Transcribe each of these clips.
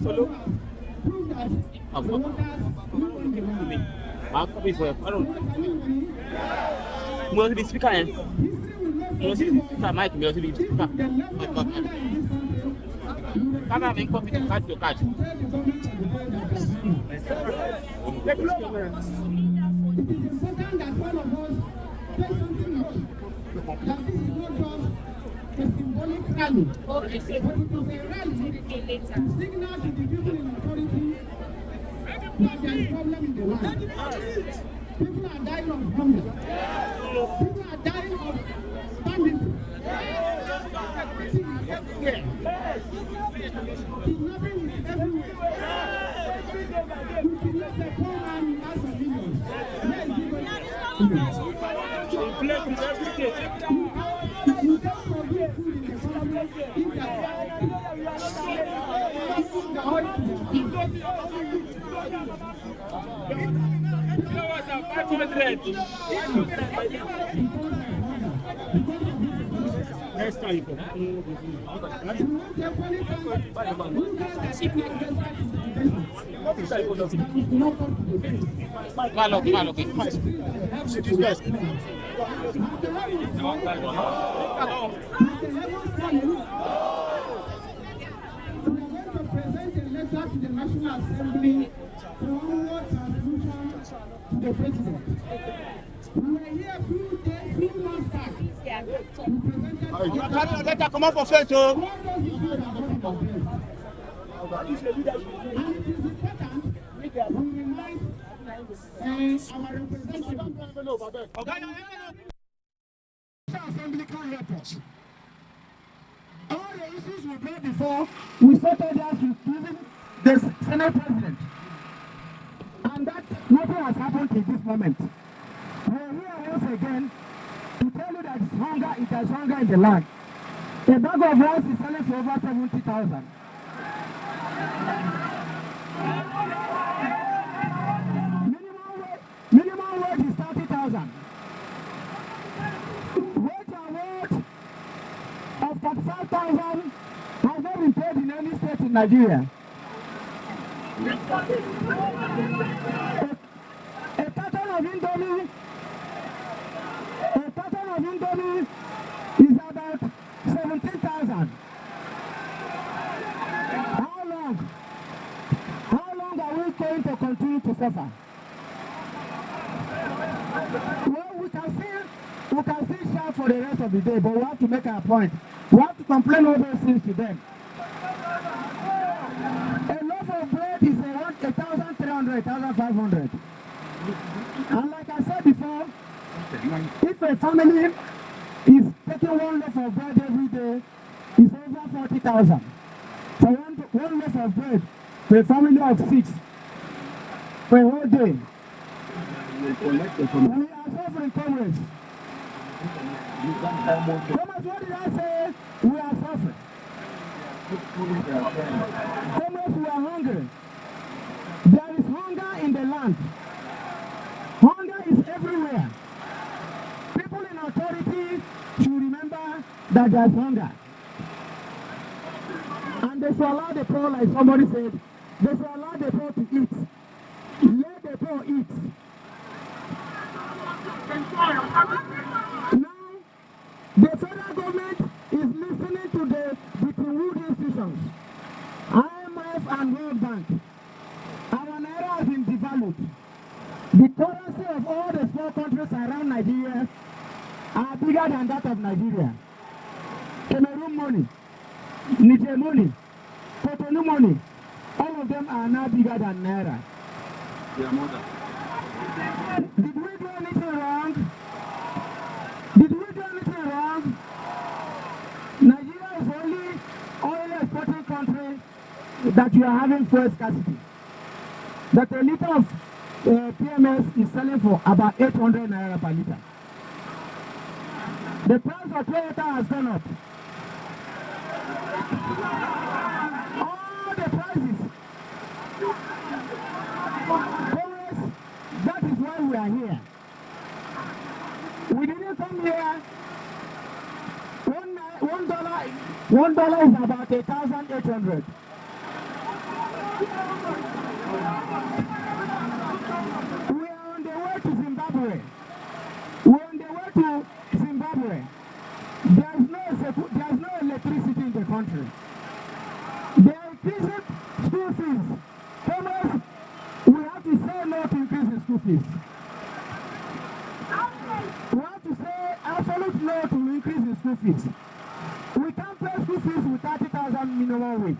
Solo. Mo ti di speaker yẹn. Mo ti di speaker mic mi o ti di speaker. Camera mi ń kọ́ mi to catch your catch. It is important that one of us say something more. That this is not just a symbolic rally, but it is a rally to signal to the people in authority that there is problem in the land. People are dying of hunger. People are dying of famine. Kidnapping is everywhere. We kidnap the poor man in mass of millions. Inflation is every day. You don't produce food in the economy if Next time you come. To the National Assembly forward transmission to the President. We were here few months back. We presented Let come up for first, all those issues are going to address. And it is important we remind our representatives. The Assembly can help us. All the issues we brought before, we sorted out with even the Senate President. And that nothing has happened in this moment. We are here once again to tell you that it is hunger in the land. A bag of rice is selling for over 70,000. Minimum wage is 30,000. Wage award of 35,000 has not been paid in any state in Nigeria. A carton of Indomie is about 17,000. How long are we going to continue to suffer? Well, we can still shout for the rest of the day, but we have to make our point. We have to complain all those things to them. A loaf of bread is around 1,300, 1,500. And like I said before, if a family is taking one loaf of bread every day, it's over 40,000. So one loaf of bread for a family of 6 for a whole day. We are suffering, comrades. Comrades, what did I say? We are suffering. Comrades, we are hungry. There is hunger in the land. Hunger is everywhere. People in authority should remember that there is hunger. And they should allow the poor, like somebody said, they should allow the poor to eat. Let the poor eat. Now, the federal government is listening to the Bretton Woods institutions, IMF and World Bank. Our Naira has been devalued. The currency of all the small countries around Nigeria are bigger than that of Nigeria. Cameroon money, Niger money, Cote money, all of them are now bigger than Naira. Did we do anything wrong? Nigeria is the only oil exporting country that you are having fuel scarcity. That a liter of PMS is selling for about 800 Naira per liter. The price of Toyota has gone up. All the prices. That is why we are here. We didn't come here. $1 $1 is about 1,800. We are on the way to Zimbabwe. We're on the way to Zimbabwe. There's no electricity in the country. They are increasing school fees. Thomas, we have to say no to increasing school fees. We have to say absolute no to increasing school fees. We can't pay school fees with 30,000 minimum wage.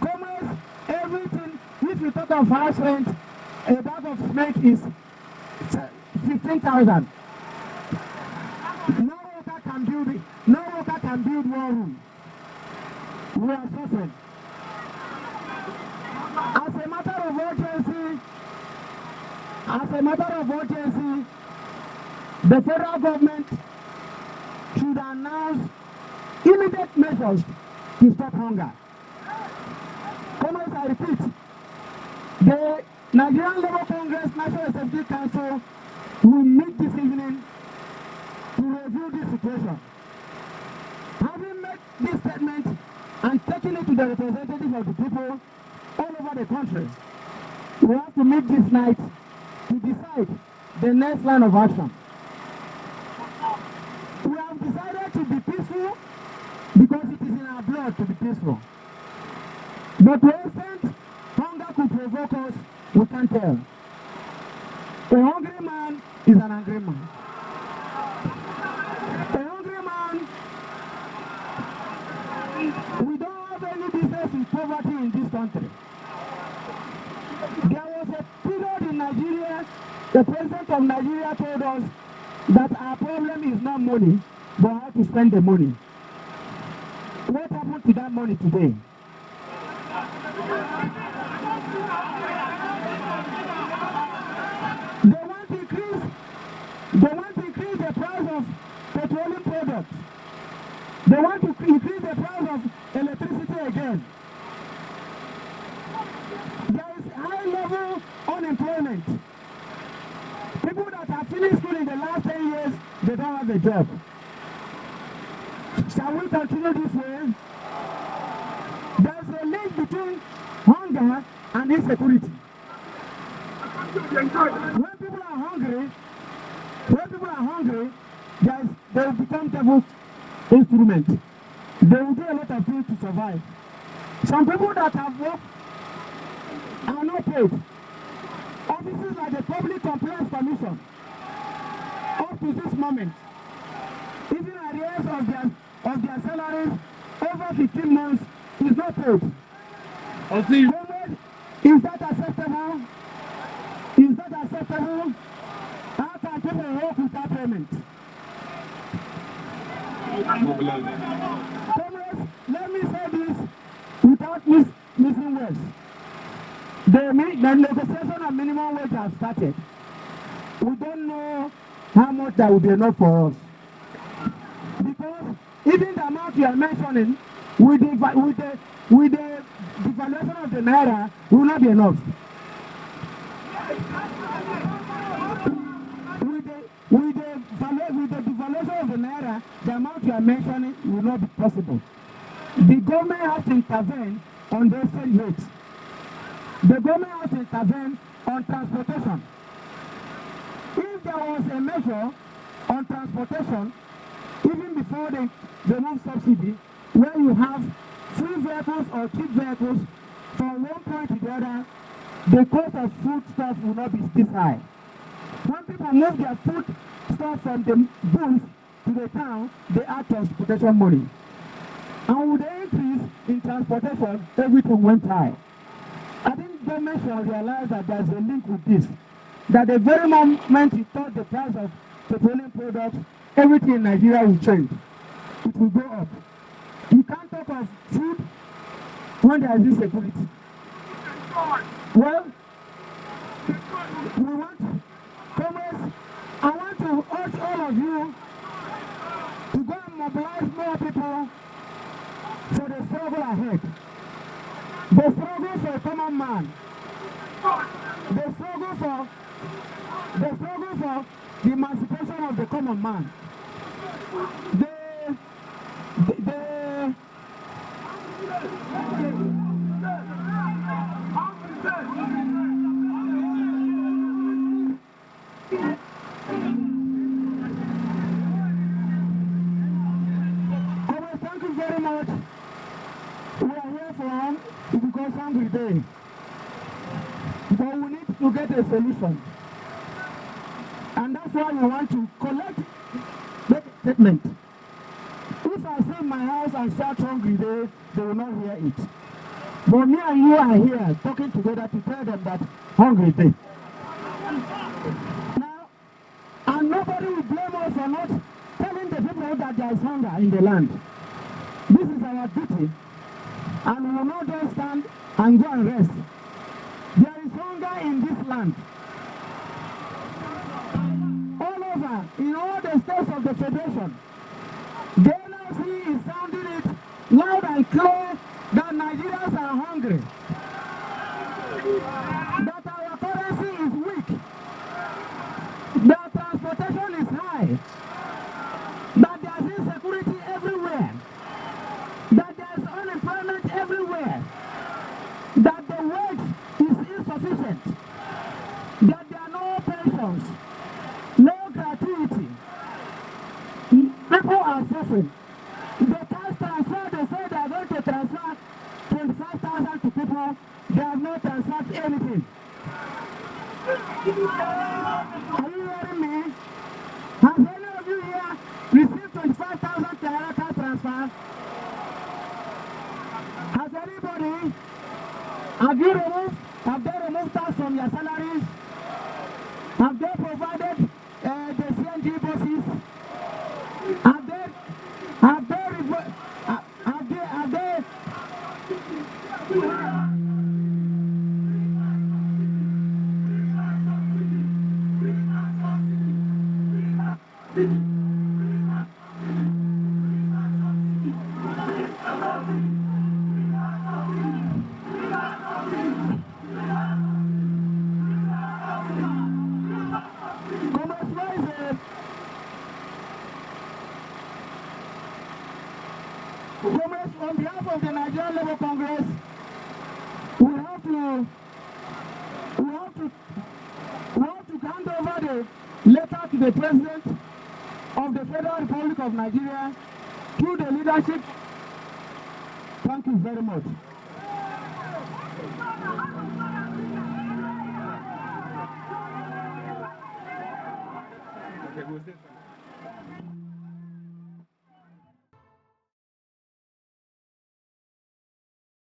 Commerce, everything, if you talk of house rent, a bag of cement is 15,000. No worker can build it. No worker can build one room. We are suffering. As a matter of urgency, the federal government should announce immediate measures to stop hunger. Comrades, I repeat, the Nigerian Labour Congress National Executive Council will meet this evening to review this situation. Having made this statement and taking it to the representatives of the people all over the country, we have to meet this night to decide the next line of action. We have decided to be peaceful because it is in our blood to be peaceful. But to the extent hunger could provoke us, we can't tell. A hungry man is an angry man. A hungry man, we don't have any business with poverty in this country. There was a period in Nigeria, the president of Nigeria told us that our problem is not money, but how to spend the money. What happened to that money today? They want to increase the price of petroleum products. They want to increase the price of electricity again. There is high level unemployment. People that have finished school in the last 10 years, they don't have a job. Shall we continue this way? There's a link between hunger and insecurity. When people are hungry, they will become devil's instrument. They will do a lot of things to survive. Some people that have worked are not paid. Offices like the Public Complaints Commission, up to this moment, even arrears of their salaries over 15 months is not paid. Is that acceptable? Is that acceptable? How can people work without payment? Comrades, let me say this without missing words. The negotiation of minimum wage has started. We don't know how much that will be enough for us. Because even the amount you are mentioning with the devaluation of the Naira will not be enough. With the devaluation of the Naira, the amount you are mentioning will not be possible. The government has to intervene on the exchange rates. The government has to intervene on transportation. If there was a measure on transportation, even before they remove subsidy, where you have free vehicles or cheap vehicles, from one point to the other, the cost of food stuff will not be this high. When people move their food stuff from the bush to the town, they add transportation money. And with the increase in transportation, everything went high. I think government should realize that there's a link with this. That the very moment you touch the price of petroleum products, everything in Nigeria will change. It will go up. You can't talk of food when there is insecurity. Well, we want, comrades, I want to urge all of you to go and mobilize more people for the struggle ahead. The struggle for a common man. The struggle for the emancipation of the common man. The very much. We are here for because hungry day. But we need to get a solution. And that's why we want to collect the statement. If I say in my house and shout hungry day, they will not hear it. But me and you are here talking together to tell them that hungry day. Now, and nobody will blame us for not telling the people that there is hunger in the land. This is our duty. And we will not just stand and go and rest. There is hunger in this land. All over, in all the states of the Federation, the NLC is sounding it loud and clear that Nigerians are hungry. That our currency is weak. That transportation is high. That there is insecurity everywhere. That there is unemployment everywhere. That the wage is insufficient. That there are no pensions, no gratuity. People are suffering. The cash transfer, they say they are going to transfer 25,000 to people. They have not transferred anything. Are you hearing me? Has any of you here received 25,000 Naira cash transfer? Has anybody? Have they removed tax from your salaries? Have they provided the CNG buses? Have they on behalf of the Nigerian Labour Congress, we have to hand over the letter to the President of the Federal Republic of Nigeria through the leadership. Thank you very much.